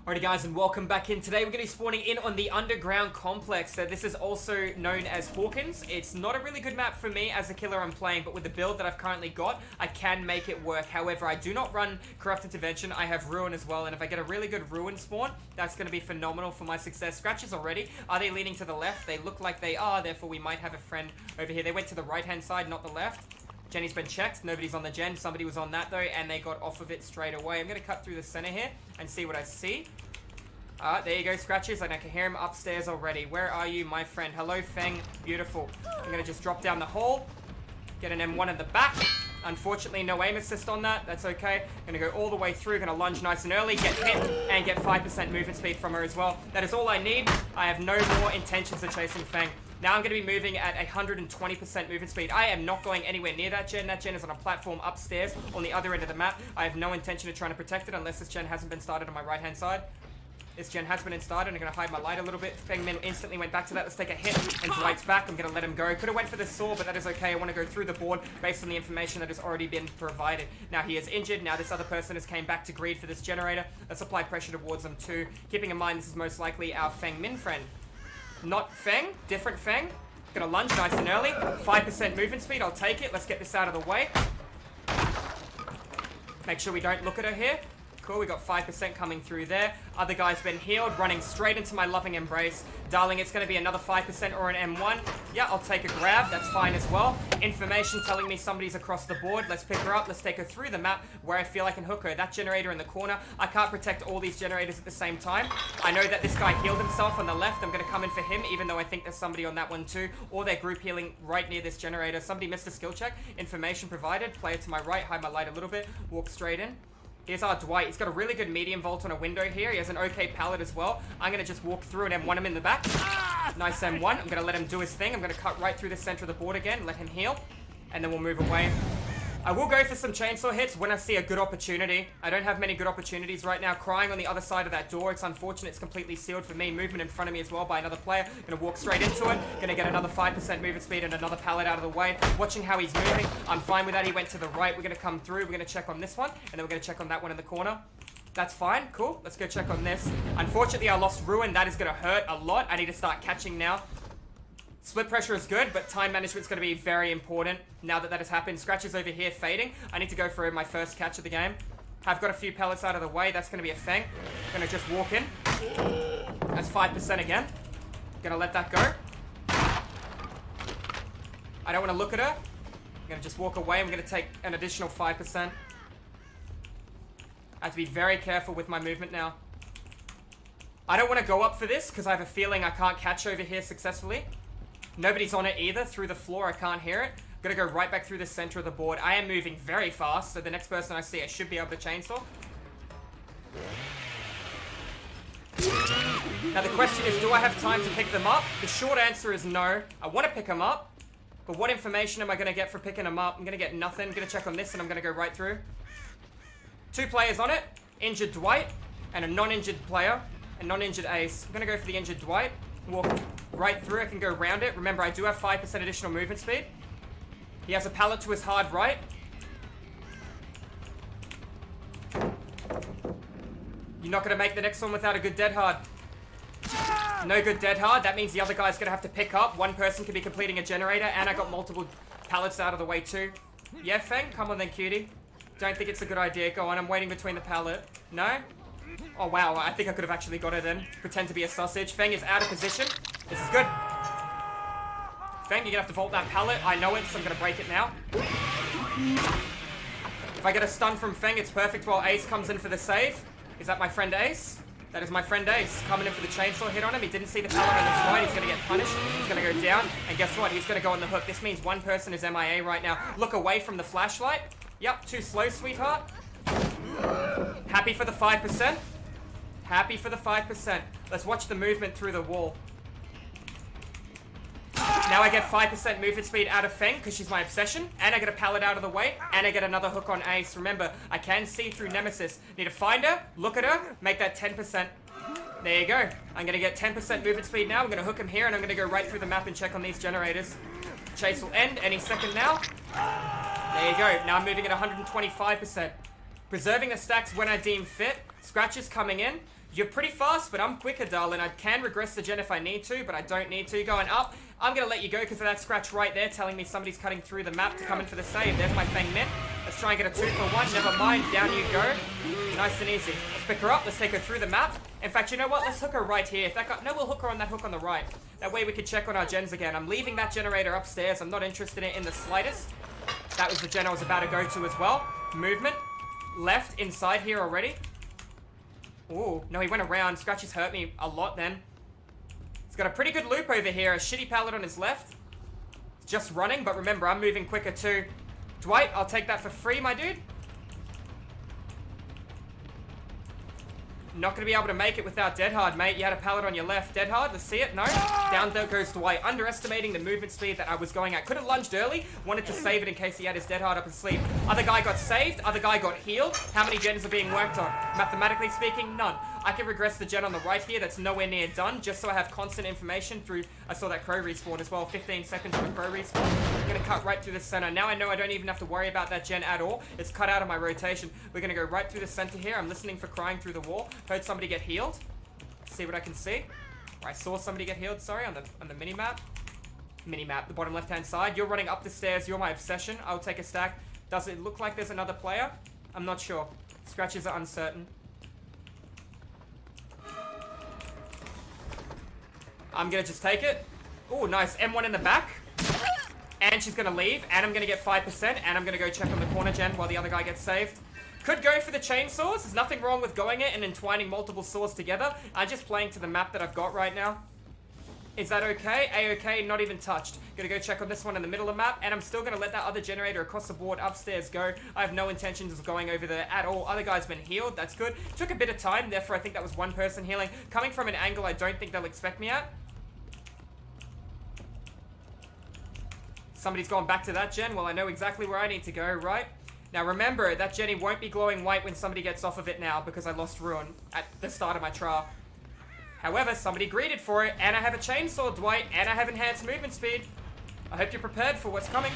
Alrighty guys, and welcome back in. Today we're going to be spawning in on the underground complex. This is also known as Hawkins. It's not a really good map for me as a killer I'm playing, but with the build that I've currently got, I can make it work. However, I do not run Corrupt Intervention. I have Ruin as well, and if I get a really good Ruin spawn, that's going to be phenomenal for my success. Scratches already. Are they leaning to the left? They look like they are, therefore we might have a friend over here. They went to the right-hand side, not the left. Jenny's been checked. Nobody's on the gen. Somebody was on that, though, and they got off of it straight away. I'm going to cut through the center here and see what I see. There you go, Scratches, and I can hear him upstairs already. Where are you, my friend? Hello, Feng. Beautiful. I'm going to just drop down the hole. Get an M1 in the back. Unfortunately, no aim assist on that. That's okay. I'm going to go all the way through. Going to lunge nice and early. Get hit and get 5% movement speed from her as well. That is all I need. I have no more intentions of chasing Feng. Now I'm going to be moving at 120% movement speed. I am not going anywhere near that gen. That gen is on a platform upstairs on the other end of the map. I have no intention of trying to protect it unless this gen hasn't been started on my right-hand side. This gen has been started, and I'm going to hide my light a little bit. Feng Min instantly went back to that. Let's take a hit, and Dwight's back. I'm going to let him go. Could have went for the saw, but that is okay. I want to go through the board based on the information that has already been provided. Now he is injured. Now this other person has came back to greed for this generator. Let's apply pressure towards them too. Keeping in mind this is most likely our Feng Min friend. Not Feng, different Feng. Gonna lunge nice and early. 5% movement speed, I'll take it. Let's get this out of the way. Make sure we don't look at her here. Cool, we got 5% coming through there. Other guy's been healed, running straight into my loving embrace. Darling, it's going to be another 5% or an M1. Yeah, I'll take a grab. That's fine as well. Information telling me somebody's across the board. Let's pick her up. Let's take her through the map where I feel I can hook her. That generator in the corner. I can't protect all these generators at the same time. I know that this guy healed himself on the left. I'm going to come in for him, even though I think there's somebody on that one too. Or they're group healing right near this generator. Somebody missed a skill check. Information provided. Player to my right. Hide my light a little bit. Walk straight in. Here's our Dwight. He's got a really good medium vault on a window here. He has an okay pallet as well. I'm going to just walk through and M1 him in the back. Nice M1. I'm going to let him do his thing. I'm going to cut right through the center of the board again. Let him heal. And then we'll move away. I will go for some chainsaw hits when I see a good opportunity. I don't have many good opportunities right now. Crying on the other side of that door. It's unfortunate. It's completely sealed for me. Movement in front of me as well by another player. Gonna walk straight into it. Gonna get another 5% movement speed and another pallet out of the way. Watching how he's moving. I'm fine with that. He went to the right. We're gonna come through. We're gonna check on this one. And then we're gonna check on that one in the corner. That's fine. Cool. Let's go check on this. Unfortunately, I lost Ruin. That is gonna hurt a lot. I need to start catching now. Split pressure is good, but time management is going to be very important now that that has happened. Scratches over here fading. I need to go for my first catch of the game. I've got a few pellets out of the way. That's going to be a Feng. Going to just walk in. That's 5% again. Going to let that go. I don't want to look at her. I'm going to just walk away. I'm going to take an additional 5%. I have to be very careful with my movement now. I don't want to go up for this because I have a feeling I can't catch over here successfully. Nobody's on it either. Through the floor, I can't hear it. Gonna go right back through the center of the board. I am moving very fast, so the next person I see, I should be able to chainsaw. Now the question is, do I have time to pick them up? The short answer is no. I want to pick them up, but what information am I gonna get for picking them up? I'm gonna get nothing. I'm gonna check on this, and I'm gonna go right through. 2 players on it. Injured Dwight, and a non-injured player, and non-injured Ace. I'm gonna go for the injured Dwight. Walk right through. I can go around it. Remember, I do have 5% additional movement speed. He has a pallet to his hard right. You're not going to make the next one without a good dead hard. No good dead hard. That means the other guy's going to have to pick up. One person could be completing a generator, and I got multiple pallets out of the way too. Yeah, Feng? Come on then, cutie. Don't think it's a good idea. Go on. I'm waiting between the pallet. No? Oh, wow. I think I could have actually got her then. Pretend to be a sausage. Feng is out of position. This is good. Feng, you're going to have to vault that pallet. I know it, so I'm going to break it now. If I get a stun from Feng, it's perfect while Ace comes in for the save. Is that my friend Ace? That is my friend Ace. Coming in for the chainsaw hit on him. He didn't see the pallet on his right. He's going to get punished. He's going to go down. And guess what? He's going to go on the hook. This means one person is MIA right now. Look away from the flashlight. Yep, too slow, sweetheart. Happy for the 5%? Happy for the 5%. Let's watch the movement through the wall. Now I get 5% movement speed out of Feng because she's my obsession. And I get a pallet out of the way. And I get another hook on Ace. Remember, I can see through Nemesis. Need to find her, look at her, make that 10%. There you go. I'm going to get 10% movement speed now. I'm going to hook him here and I'm going to go right through the map and check on these generators. Chase will end any second now. There you go. Now I'm moving at 125%. Preserving the stacks when I deem fit. Scratches coming in. You're pretty fast, but I'm quicker, darling. I can regress the gen if I need to, but I don't need to. Going up. I'm going to let you go because of that scratch right there telling me somebody's cutting through the map to come in for the save. There's my Feng Min. Let's try and get a 2 for 1. Never mind. Down you go. Nice and easy. Let's pick her up. Let's take her through the map. In fact, you know what? Let's hook her right here. If that guy... No, we'll hook her on that hook on the right. That way we can check on our gens again. I'm leaving that generator upstairs. I'm not interested in it in the slightest. That was the gen I was about to go to as well. Movement. Left inside here already. Ooh, no, he went around. Scratches hurt me a lot then. He's got a pretty good loop over here. A shitty pallet on his left. Just running, but remember, I'm moving quicker too. Dwight, I'll take that for free, my dude. Not going to be able to make it without Dead Hard, mate. You had a pallet on your left. Dead Hard, let's see it. No. Down there goes Dwight. Underestimating the movement speed that I was going at. Could have lunged early. Wanted to save it in case he had his Dead Hard up his sleeve. Other guy got saved. Other guy got healed. How many gens are being worked on? Mathematically speaking, none. I can regress the gen on the right here that's nowhere near done, just so I have constant information through... I saw that crow respawn as well. 15 seconds for crow respawn. I'm going to cut right through the center. Now I know I don't even have to worry about that gen at all. It's cut out of my rotation. We're going to go right through the center here. I'm listening for crying through the wall. Heard somebody get healed. See what I can see. Or I saw somebody get healed, sorry, on the mini-map. Mini-map, the bottom left-hand side. You're running up the stairs. You're my obsession. I'll take a stack. Does it look like there's another player? I'm not sure. Scratches are uncertain. I'm gonna just take it. Oh, nice. M1 in the back. And she's gonna leave. And I'm gonna get 5%. And I'm gonna go check on the corner gen while the other guy gets saved. Could go for the chainsaws. There's nothing wrong with going it and entwining multiple saws together. I'm just playing to the map that I've got right now. Is that okay? A-okay, not even touched. Gonna go check on this one in the middle of the map. And I'm still gonna let that other generator across the board upstairs go. I have no intentions of going over there at all. Other guy's been healed. That's good. Took a bit of time. Therefore, I think that was one person healing. Coming from an angle I don't think they'll expect me at. Somebody's gone back to that gen. Well, I know exactly where I need to go, right? Now remember, that Jenny won't be glowing white when somebody gets off of it now because I lost Ruin at the start of my trial. However, somebody greeted for it, and I have a chainsaw, Dwight, and I have enhanced movement speed. I hope you're prepared for what's coming.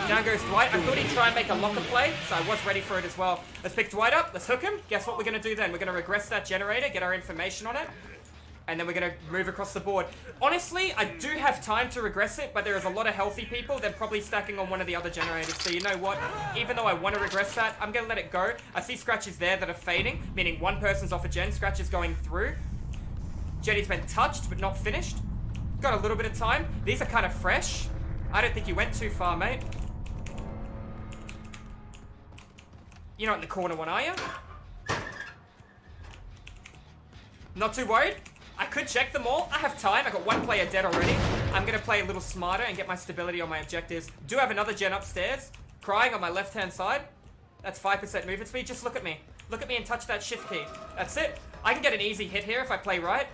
Down goes Dwight. I thought he'd try and make a locker play, so I was ready for it as well. Let's pick Dwight up. Let's hook him. Guess what we're going to do then? We're going to regress that generator, get our information on it. And then we're going to move across the board. Honestly, I do have time to regress it, but there is a lot of healthy people. They're probably stacking on one of the other generators. So you know what? Even though I want to regress that, I'm going to let it go. I see scratches there that are fading, meaning one person's off a gen. Scratch is going through. Jetty's been touched, but not finished. Got a little bit of time. These are kind of fresh. I don't think you went too far, mate. You're not in the corner one, are you? Not too worried? I could check them all. I have time. I got one player dead already. I'm going to play a little smarter and get my stability on my objectives. Do have another gen upstairs. Crying on my left-hand side. That's 5% movement speed. Just look at me. Look at me and touch that shift key. That's it. I can get an easy hit here if I play right.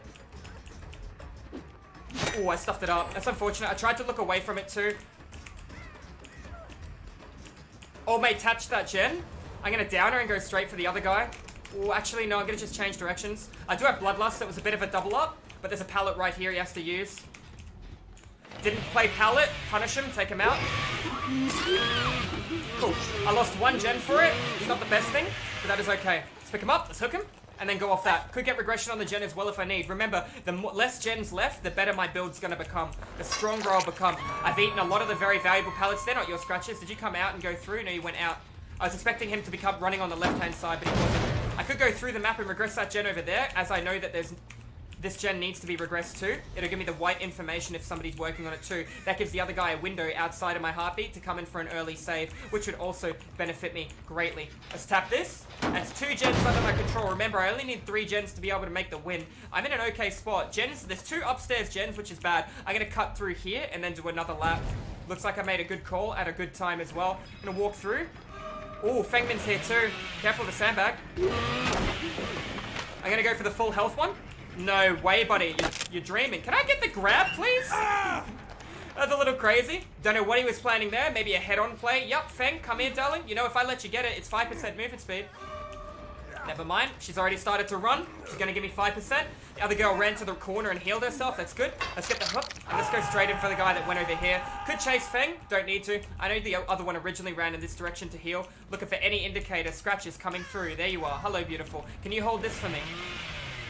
Oh, I stuffed it up. That's unfortunate. I tried to look away from it too. Oh, mate, touch that gen. I'm going to down her and go straight for the other guy. Oh, actually, no, I'm going to just change directions. I do have Bloodlust. That was a bit of a double up, but there's a pallet right here he has to use. Didn't play pallet. Punish him. Take him out. Cool. I lost one gen for it. It's not the best thing, but that is okay. Let's pick him up. Let's hook him. And then go off that. Could get regression on the gen as well if I need. Remember, the less gens left, the better my build's going to become. The stronger I'll become. I've eaten a lot of the very valuable pallets. They're not your scratches. Did you come out and go through? No, you went out. I was expecting him to become running on the left-hand side, but he wasn't. I could go through the map and regress that gen over there, as I know that this gen needs to be regressed too. It'll give me the white information if somebody's working on it too. That gives the other guy a window outside of my heartbeat to come in for an early save, which would also benefit me greatly. Let's tap this. That's 2 gens under my control. Remember, I only need 3 gens to be able to make the win. I'm in an okay spot. Gens, there's 2 upstairs gens, which is bad. I'm going to cut through here and then do another lap. Looks like I made a good call at a good time as well. I'm going to walk through. Oh, Feng Min's here too. Careful of the sandbag. I'm gonna go for the full health one. No way, buddy. You're dreaming. Can I get the grab, please? That's a little crazy. Don't know what he was planning there. Maybe a head-on play. Yup, Feng, come here, darling. You know, if I let you get it, it's 5% movement speed. Never mind. She's already started to run. She's going to give me 5%. The other girl ran to the corner and healed herself. That's good. Let's get the hook. And let's go straight in for the guy that went over here. Could chase Feng. Don't need to. I know the other one originally ran in this direction to heal. Looking for any indicator. Scratches coming through. There you are. Hello, beautiful. Can you hold this for me?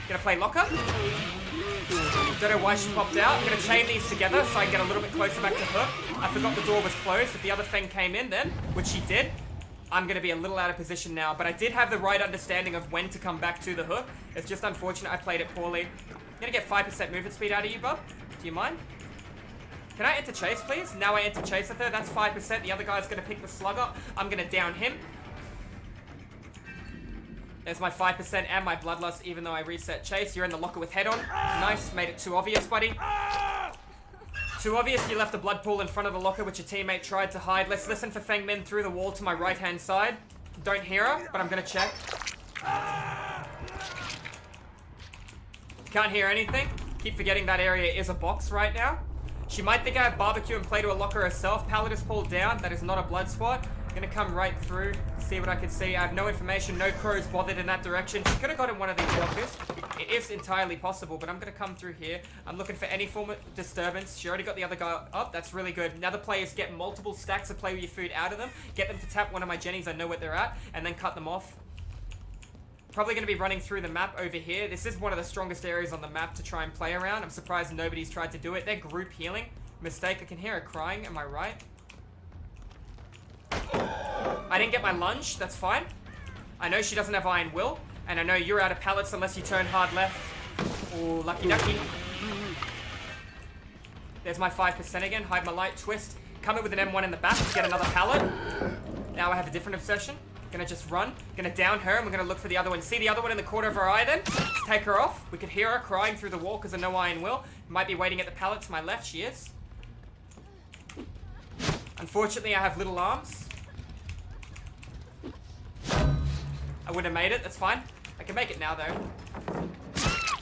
Gonna play locker. Don't know why she popped out. I'm gonna chain these together so I can get a little bit closer back to hook. I forgot the door was closed. If the other Feng came in then, which she did, I'm going to be a little out of position now, but I did have the right understanding of when to come back to the hook. It's just unfortunate I played it poorly. I'm going to get 5% movement speed out of you, bub. Do you mind? Can I enter chase, please? Now I enter chase with her. That's 5%. The other guy's going to pick the slug up. I'm going to down him. There's my 5% and my bloodlust, even though I reset chase. You're in the locker with head on. Nice. Made it too obvious, buddy. Too obvious, you left a blood pool in front of the locker, which your teammate tried to hide. Let's listen for Feng Min through the wall to my right-hand side. Don't hear her, but I'm gonna check. Can't hear anything. Keep forgetting that area is a box right now. She might think I have barbecue and play to a locker herself. Pallet is pulled down. That is not a blood spot. Gonna come right through, see what I can see. I have no information, no crows bothered in that direction. She could have got in one of these lockers. It is entirely possible, but I'm gonna come through here. I'm looking for any form of disturbance. She already got the other guy up. That's really good. Now the players get multiple stacks of play with your food out of them. Get them to tap one of my Jennies. I know what they're at, and then cut them off. Probably going to be running through the map over here. This is one of the strongest areas on the map to try and play around. I'm surprised nobody's tried to do it. They're group healing. Mistake. I can hear her crying. Am I right? I didn't get my lunge. That's fine. I know she doesn't have Iron Will. And I know you're out of pallets unless you turn hard left. Oh, lucky ducky. There's my 5% again. Hide my light. Twist. Come in with an M1 in the back to get another pallet. Now I have a different obsession. Gonna just run. Gonna down her, and we're gonna look for the other one. See the other one in the corner of her eye then? Just take her off. We could hear her crying through the wall because of no Iron Will. Might be waiting at the pallet to my left. She is. Unfortunately, I have little arms. I wouldn't have made it. That's fine. I can make it now, though.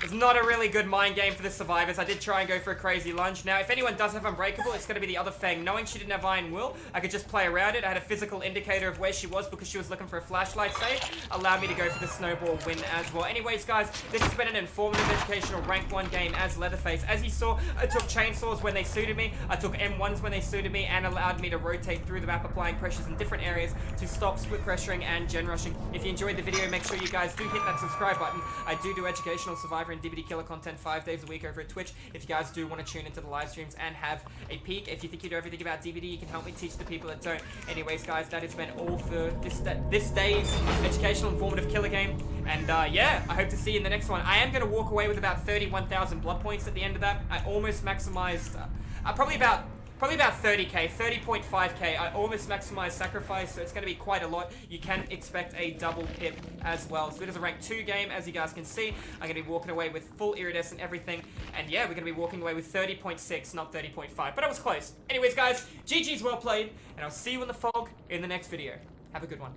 It's not a really good mind game for the survivors. I did try and go for a crazy lunge. Now, if anyone does have Unbreakable, it's going to be the other Feng. Knowing she didn't have Iron Will, I could just play around it. I had a physical indicator of where she was because she was looking for a flashlight save. Allowed me to go for the snowball win as well. Anyways, guys, this has been an informative, educational rank 1 game as Leatherface. As you saw, I took chainsaws when they suited me. I took M1s when they suited me and allowed me to rotate through the map, applying pressures in different areas to stop split pressuring and gen rushing. If you enjoyed the video, make sure you guys do hit that subscribe button. I do educational Survivor and DVD Killer content 5 days a week over at Twitch. If you guys do want to tune into the live streams and have a peek, if you think you know everything about DVD, you can help me teach the people that don't. Anyways, guys, that has been all for this day's educational, informative killer game. And yeah, I hope to see you in the next one. I am going to walk away with about 31,000 blood points at the end of that. I almost maximized, probably about 30k, 30.5k. I almost maximized sacrifice, so it's going to be quite a lot. You can expect a double pip as well. So it is a rank 2 game, as you guys can see. I'm going to be walking away with full iridescent everything. And yeah, we're going to be walking away with 30.6, not 30.5. But I was close. Anyways, guys, GG's well played. And I'll see you in the fog in the next video. Have a good one.